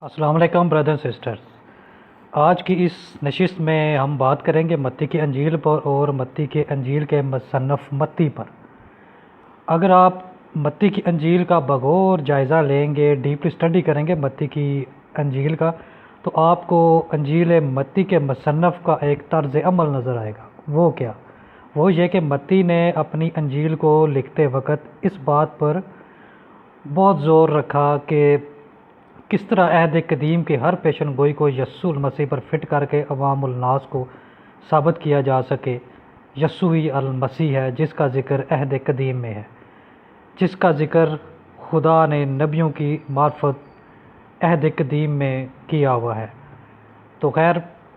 السلام علیکم برادر سسٹرز۔ آج کی اس نشست میں ہم بات کریں گے متی کی انجیل پر اور متی کے انجیل کے مصنف متی پر۔ اگر آپ متی کی انجیل کا بغور جائزہ لیں گے، ڈیپلی اسٹڈی کریں گے متی کی انجیل کا، تو آپ کو انجیل متی کے مصنف کا ایک طرز عمل نظر آئے گا۔ وہ کیا؟ وہ یہ کہ متی نے اپنی انجیل کو لکھتے وقت اس بات پر بہت زور رکھا کہ کس طرح عہد قدیم کے ہر پیشن گوئی کو یسوع المسیح پر فٹ کر کے عوام الناس کو ثابت کیا جا سکے۔ یسوع ہی المسیح ہے جس کا ذکر عہد قدیم میں ہے، جس کا ذکر خدا نے نبیوں کی معرفت عہد قدیم میں کیا ہوا ہے۔ تو خیر،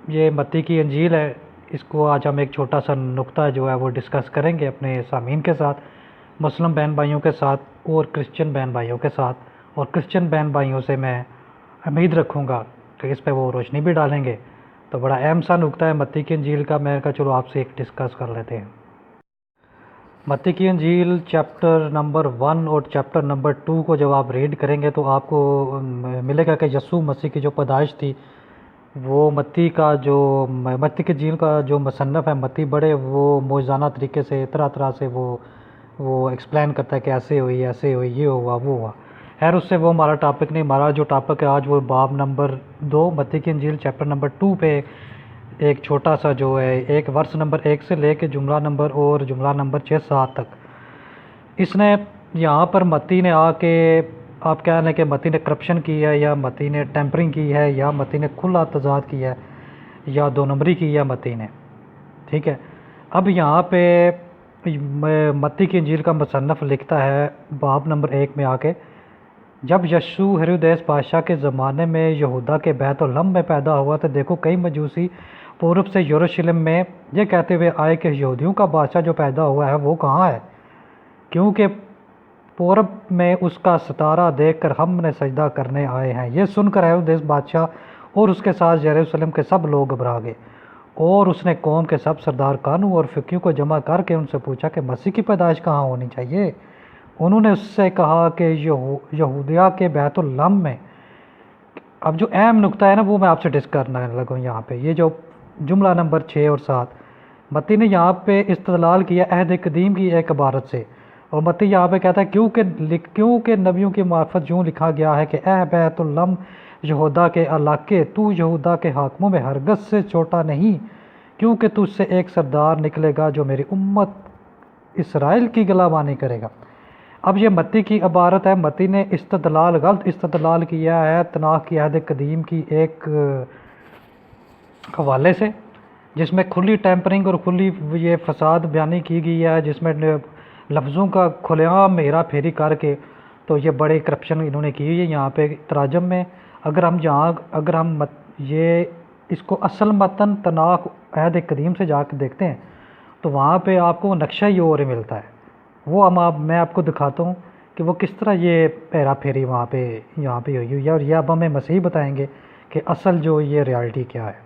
یہ متی کی انجیل ہے، اس کو آج ہم ایک چھوٹا سا نقطہ جو ہے وہ ڈسکس کریں گے اپنے سامعین کے ساتھ، مسلم بہن بھائیوں کے ساتھ اور کرسچن بہن بھائیوں کے ساتھ، اور کرسچن بہن بھائیوں سے میں امید رکھوں گا کہ اس پہ وہ روشنی بھی ڈالیں گے۔ تو بڑا اہم سا نقطہ ہے متی کی انجیل کا، میں کہا چلو آپ سے ایک ڈسکس کر لیتے ہیں۔ متی کی انجیل چیپٹر نمبر 1 اور چیپٹر نمبر 2 کو جب آپ ریڈ کریں گے تو آپ کو ملے گا کہ یسوع مسیح کی جو پیدائش تھی، وہ متی کی انجیل کا جو مصنف ہے متی، بڑے وہ موجزانہ طریقے سے طرح طرح سے وہ ایکسپلین کرتا ہے کہ ایسے ہوئی، یہ ہوا، وہ ہوا۔ خیر، اس سے وہ ہمارا ٹاپک نہیں، ہمارا جو ٹاپک ہے آج وہ باب نمبر 2 متی کی انجیل چیپٹر نمبر 2 پہ ایک چھوٹا سا جو ہے ایک ورس نمبر 1 سے لے کے جملہ نمبر 6-7 تک، اس نے یہاں پر متی نے آ کے، آپ کہہ لیں کہ متی نے کرپشن کی ہے، یا متی نے ٹیمپرنگ کی ہے، یا متی نے کھلا تضاد کیا ہے، یا دو نمبری کی ہے متی نے، ٹھیک ہے۔ اب یہاں پہ متی کی انجیل کا مصنف لکھتا ہے باب نمبر 1 میں آ کے، جب یسوع ہیرودیس بادشاہ کے زمانے میں یہودا کے بیت لحم میں پیدا ہوا تو دیکھو کئی مجوسی پورب سے یروشلم میں یہ کہتے ہوئے آئے کہ یہودیوں کا بادشاہ جو پیدا ہوا ہے وہ کہاں ہے، کیونکہ پورب میں اس کا ستارہ دیکھ کر ہم نے سجدہ کرنے آئے ہیں۔ یہ سن کر ہیرودیس بادشاہ اور اس کے ساتھ یروشلم کے سب لوگ گھبرا گئے، اور اس نے قوم کے سب سردار کانوں اور فقیوں کو جمع کر کے ان سے پوچھا کہ مسیح کی پیدائش کہاں ہونی چاہیے۔ انہوں نے اس سے کہا کہ یہودیہ کے بیت لحم میں۔ اب جو اہم نقطہ ہے نا وہ میں آپ سے ڈسکس کرنا لگوں یہاں پہ، یہ جو جملہ نمبر 6 اور 7، متی نے یہاں پہ استدلال کیا عہد قدیم کی ایک عبارت سے، اور متی یہاں پہ کہتا ہے کیونکہ نبیوں کی معرفت یوں لکھا گیا ہے کہ اے بیت لحم یہودا کے علاقے، تو یہودا کے حاکموں میں ہرگز سے چھوٹا نہیں، کیونکہ تجھ سے ایک سردار نکلے گا جو میری امت اسرائیل کی گلابانی کرے گا۔ اب یہ متی کی عبارت ہے، متی نے غلط استدلال کیا ہے تناخ کی عہد قدیم کی ایک حوالے سے، جس میں کھلی ٹیمپرنگ اور کھلی یہ فساد بیانی کی گئی ہے، جس میں لفظوں کا کھلے عام ہیرا پھیری کر کے، تو یہ بڑے کرپشن انہوں نے کی ہے یہاں پہ تراجم میں۔ اگر ہم یہ اس کو اصل متن تناخ عہد قدیم سے جا کے دیکھتے ہیں تو وہاں پہ آپ کو نقشہ ہی اور ملتا ہے، وہ میں آپ کو دکھاتا ہوں کہ وہ کس طرح یہ ہیرا پھیری یہاں پہ ہوئی ہے، اور یہ اب ہمیں مسیح بتائیں گے کہ اصل جو یہ ریالٹی کیا ہے۔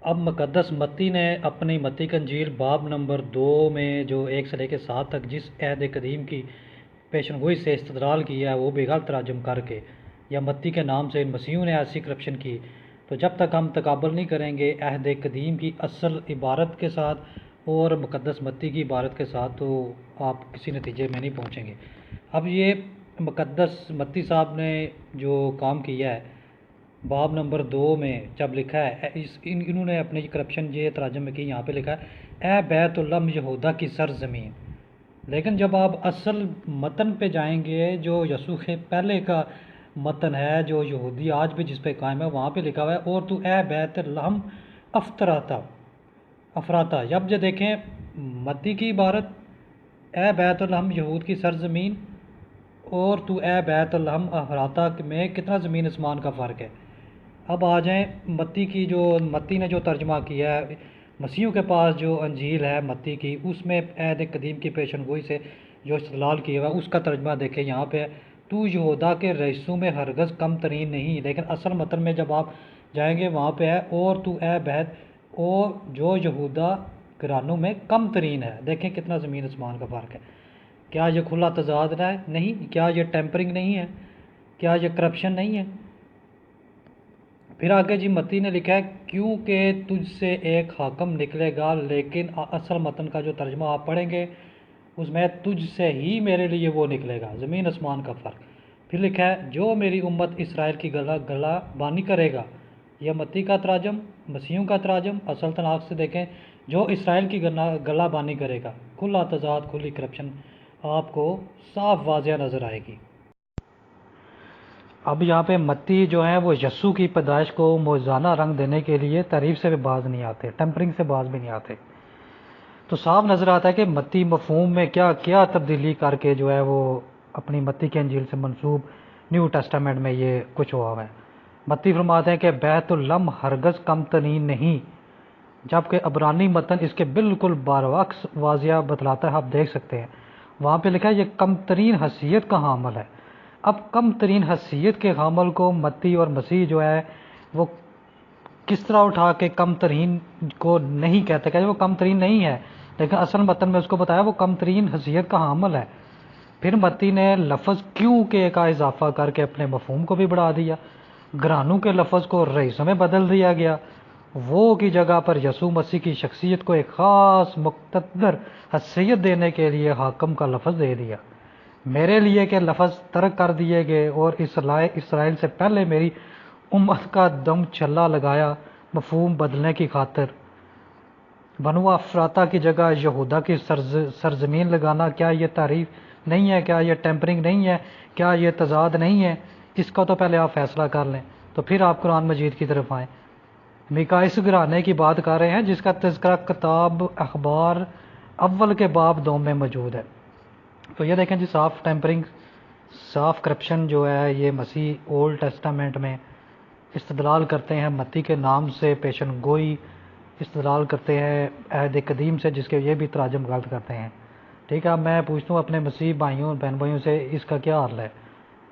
اب مقدس متی نے اپنی متی کی انجیل باب نمبر 2 میں جو 1 سے لے کے 7 تک جس عہد قدیم کی پیشن گوئی سے استدلال کیا ہے وہ بھی غلط تراجم کر کے، یا متی کے نام سے ان مسیحوں نے ایسی کرپشن کی، تو جب تک ہم تقابل نہیں کریں گے عہد قدیم کی اصل عبارت کے ساتھ اور مقدس متی کی عبارت کے ساتھ، تو آپ کسی نتیجے میں نہیں پہنچیں گے۔ اب یہ مقدس متی صاحب نے جو کام کیا ہے باب نمبر 2 میں جب لکھا ہے، انہوں نے اپنی کرپشن یہ تراجم میں کی، یہاں پہ لکھا ہے اے بیت لحم یہودا کی سرزمین، لیکن جب آپ اصل متن پہ جائیں گے جو یسوع کے پہلے کا متن ہے جو یہودی آج بھی جس پہ قائم ہے، وہاں پہ لکھا ہوا ہے اور تو اے بیت لحم افراتا۔ جب یہ دیکھیں متی کی عبارت اے بیت لحم یہود کی سرزمین اور تو اے بیت لحم افراتا میں کتنا زمین اسمان کا فرق ہے۔ اب آ جائیں متی نے جو ترجمہ کیا ہے، مسیحوں کے پاس جو انجیل ہے متی کی، اس میں عہد قدیم کی پیشن گوئی سے جو استدلال کیا ہوا اس کا ترجمہ دیکھیں، یہاں پہ تو یہودا کے رئیسوں میں ہرگز کم ترین نہیں، لیکن اصل متن میں جب آپ جائیں گے وہاں پہ ہے اور تو اے بیت، اور جو یہودا گھرانوں میں کم ترین ہے۔ دیکھیں کتنا زمین اسمان کا فرق ہے۔ کیا یہ کھلا تضاد ہے؟ نہیں۔ کیا یہ ٹیمپرنگ نہیں ہے؟ کیا یہ کرپشن نہیں ہے؟ پھر آگے جی متی نے لکھا ہے کیونکہ تجھ سے ایک حاکم نکلے گا، لیکن اصل متن کا جو ترجمہ آپ پڑھیں گے اس میں تجھ سے ہی میرے لیے وہ نکلے گا، زمین آسمان کا فرق۔ پھر لکھا ہے جو میری امت اسرائیل کی گلا بانی کرے گا، یہ متی کا تراجم، مسیحوں کا تراجم اصل تناق سے دیکھیں، جو اسرائیل کی گلا بانی کرے گا، کھلا تضاد، کھلی کرپشن آپ کو صاف واضح نظر آئے گی۔ اب یہاں پہ متی جو ہیں وہ یسوع کی پیدائش کو موزانہ رنگ دینے کے لیے تعریف سے بھی باز نہیں آتے، ٹیمپرنگ سے باز بھی نہیں آتے، تو صاف نظر آتا ہے کہ متی مفہوم میں کیا کیا تبدیلی کر کے جو ہے وہ اپنی متی کی انجیل سے منسوب نیو ٹیسٹامنٹ میں یہ کچھ ہوا ہے۔ متی فرماتے ہیں کہ بیت الحم ہرگز کم ترین نہیں، جبکہ عبرانی متن اس کے بالکل برعکس واضح بتلاتا ہے، آپ دیکھ سکتے ہیں وہاں پہ لکھا ہے یہ کم ترین حیثیت کا حامل ہے۔ اب کم ترین حیثیت کے حامل کو متی اور مسیح جو ہے وہ کس طرح اٹھا کے کم ترین کو نہیں کہتے، کہ وہ کم ترین نہیں ہے، لیکن اصل متن میں اس کو بتایا وہ کم ترین حیثیت کا حامل ہے۔ پھر متی نے لفظ کیوں کے کا اضافہ کر کے اپنے مفہوم کو بھی بڑھا دیا، گرانوں کے لفظ کو رئیسوں میں بدل دیا گیا، وہ کی جگہ پر یسوع مسیح کی شخصیت کو ایک خاص مقتدر حیثیت دینے کے لیے حاکم کا لفظ دے دیا۔ میرے لیے کہ لفظ ترک کر دیے گئے اور اسرائیل سے پہلے میری امت کا دم چھلا لگایا، مفہوم بدلنے کی خاطر بنو افراطہ کی جگہ یہودا کی سرزمین لگانا، کیا یہ تعریف نہیں ہے؟ کیا یہ ٹیمپرنگ نہیں ہے؟ کیا یہ تضاد نہیں ہے؟ اس کا تو پہلے آپ فیصلہ کر لیں، تو پھر آپ قرآن مجید کی طرف آئیں۔ میکا اس گھرانے کی بات کر رہے ہیں جس کا تذکرہ کتاب اخبار اول کے باب 2 میں موجود ہے۔ تو یہ دیکھیں جی، صاف ٹیمپرنگ، صاف کرپشن جو ہے یہ مسیح اولڈ ٹیسٹامنٹ میں استدلال کرتے ہیں، متی کے نام سے پیشن گوئی استدلال کرتے ہیں عہد قدیم سے، جس کے یہ بھی تراجم غلط کرتے ہیں۔ ٹھیک ہے، اب میں پوچھتا ہوں اپنے مسیح بھائیوں بہن بھائیوں سے اس کا کیا حل ہے؟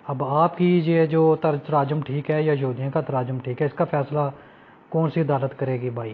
اب آپ کی یہ جو تراجم ٹھیک ہے یا یہودیوں کا تراجم ٹھیک ہے، اس کا فیصلہ کون سی عدالت کرے گی بھائی؟